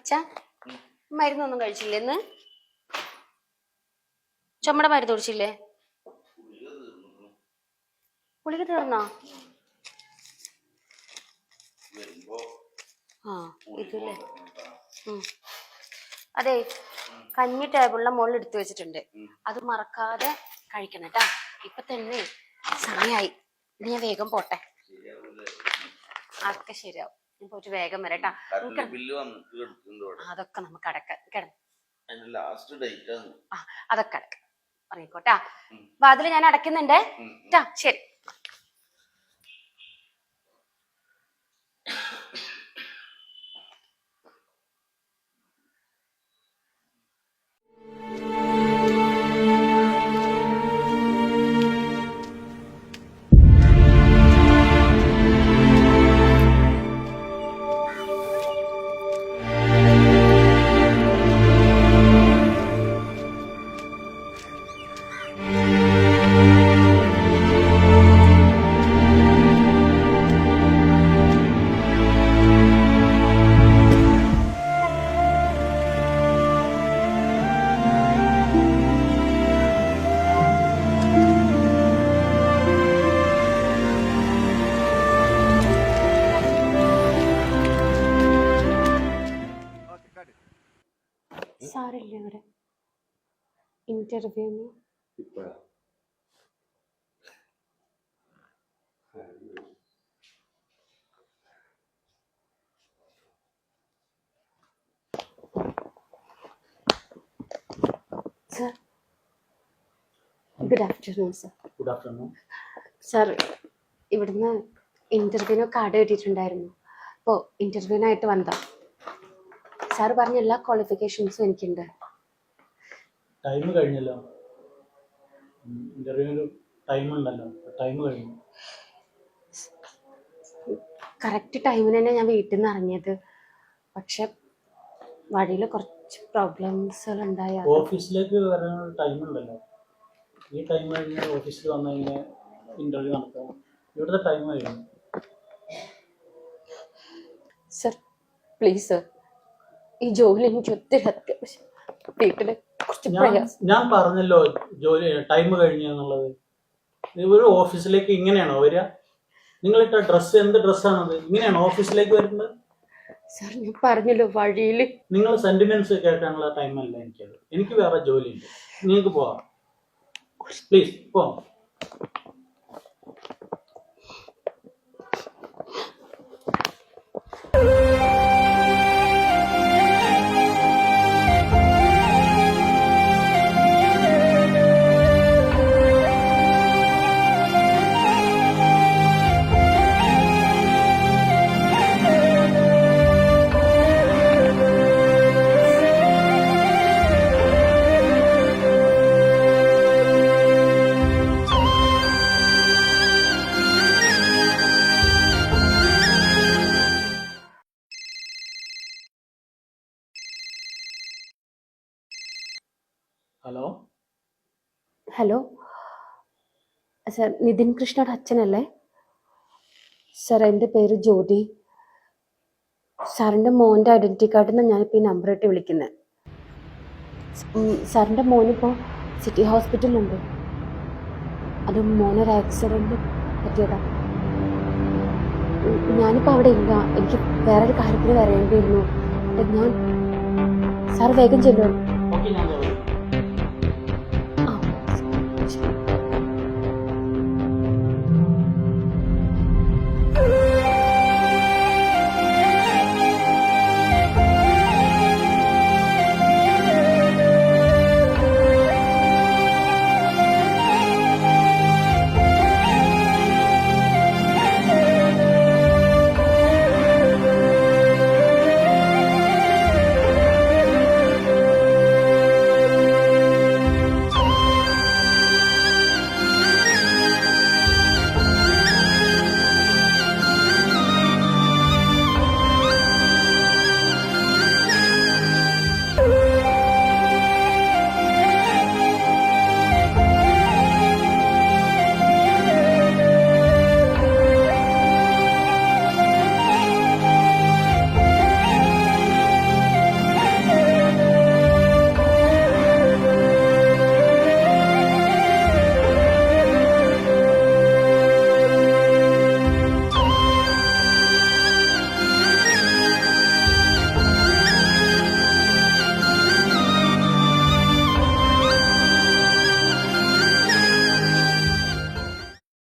അച്ഛ മരുന്നൊന്നും കഴിച്ചില്ലേ ഇന്ന്? ചുമടെ മരുന്ന് കുടിച്ചില്ലേ? ഗുളിക തീർന്നോ? ആ ഇതല്ലേ. അതെ, കഞ്ഞി ടേബിളിലെ മുകളിൽ എടുത്തു വെച്ചിട്ടുണ്ട്. അത് മറക്കാതെ കഴിക്കണം കേട്ടാ. ഇപ്പൊ തന്നെ സമയായി. ഇത് ഞാൻ വേഗം പോട്ടെ. അതൊക്കെ ശരിയാവും. ഞാൻ പോയിട്ട് വേഗം വരട്ടാ. അതൊക്കെ നമുക്ക് അടക്കാം. അതൊക്കെ അടക്കാം. പറഞ്ഞിക്കോട്ടാ. വാതില് ഞാൻ അടയ്ക്കുന്നുണ്ടേ. ശരി. സാറില്ലേ ഇവിടെ ഇന്റർവ്യൂന്ന്? Sir, good afternoon sir. Good afternoon sir, ഇവിടുന്ന് ഇന്റർവ്യൂവിന് കാർഡ് കിട്ടിയിട്ടുണ്ടായിരുന്നു. അപ്പോൾ ഇന്റർവ്യൂവിനായിട്ട് വന്നതാ. സാർ പറഞ്ഞ എല്ലാ ക്വാളിഫിക്കേഷൻസും എനിക്കുണ്ട്. ടൈം കഴിഞ്ഞല്ലോ. ഇന്റർവ്യൂവിന് ടൈം ഉണ്ടല്ലോ. ടൈം കഴിഞ്ഞു. കറക്റ്റ് ടൈമിന് തന്നെ ഞാൻ വീട്ടിൽ നിന്ന് ഇറങ്ങിയത്. പക്ഷെ വഴിയിൽ കുറച്ച് പ്രോബ്ലംസുകൾ ഉണ്ടായി. ഓഫീസിലേക്ക് വരാൻ ടൈം ഉണ്ടല്ലോ. ഈ ടൈം കഴിഞ്ഞ് ഓഫീസിൽ വന്നു കഴിഞ്ഞാൽ ഇന്റർവ്യൂ നടത്താം. ഇവിടുത്തെ ടൈം കഴിഞ്ഞു. സർ പ്ലീസ് സർ, ഈ ജോലി എനിക്ക് ഒത്തിരി അത്യാവശ്യം. വീട്ടില് കുറച്ച് പ്രയാസം. ഞാൻ പറഞ്ഞല്ലോ ജോലി ടൈം കഴിഞ്ഞു എന്നുള്ളത്. ഒരു ഓഫീസിലേക്ക് ഇങ്ങനെയാണോ വരിക? നിങ്ങളിട്ട ഡ്രസ്സ് എന്ത് ഡ്രസ്സാണത്? ഇങ്ങനെയാണോ ഓഫീസിലേക്ക് വരുന്നത്? സാർ ഞാൻ പറഞ്ഞല്ലോ വഴിയിൽ. നിങ്ങൾ സെന്റിമെന്റ്സ് കേൾക്കാനുള്ള ടൈമല്ല എനിക്കത്. എനിക്ക് വേറെ ജോലിയുണ്ട്. നിങ്ങൾക്ക് പോവാം. പ്ലീസ് പോവാം. ഹലോ ഹലോ സർ, നിതിൻ കൃഷ്ണയുടെ അച്ഛനല്ലേ? സർ, എൻ്റെ പേര് ജ്യോതി. സാറിൻ്റെ മോൻ്റെ ഐഡൻറ്റിറ്റി കാർഡിൽ നിന്ന് ഞാനിപ്പോൾ ഈ നമ്പർ ഇട്ട് വിളിക്കുന്നത്. സാറിൻ്റെ മോനിപ്പോൾ സിറ്റി ഹോസ്പിറ്റലിലുണ്ട്. അത് മോനൊരു ആക്സിഡൻറ്റ് പറ്റിയതാണ്. ഞാനിപ്പോൾ അവിടെ ഇല്ല. എനിക്ക് വേറൊരു കാര്യത്തിന് വരേണ്ടിയിരുന്നു. ഞാൻ സാർ വേഗം ചെല്ലുമോ?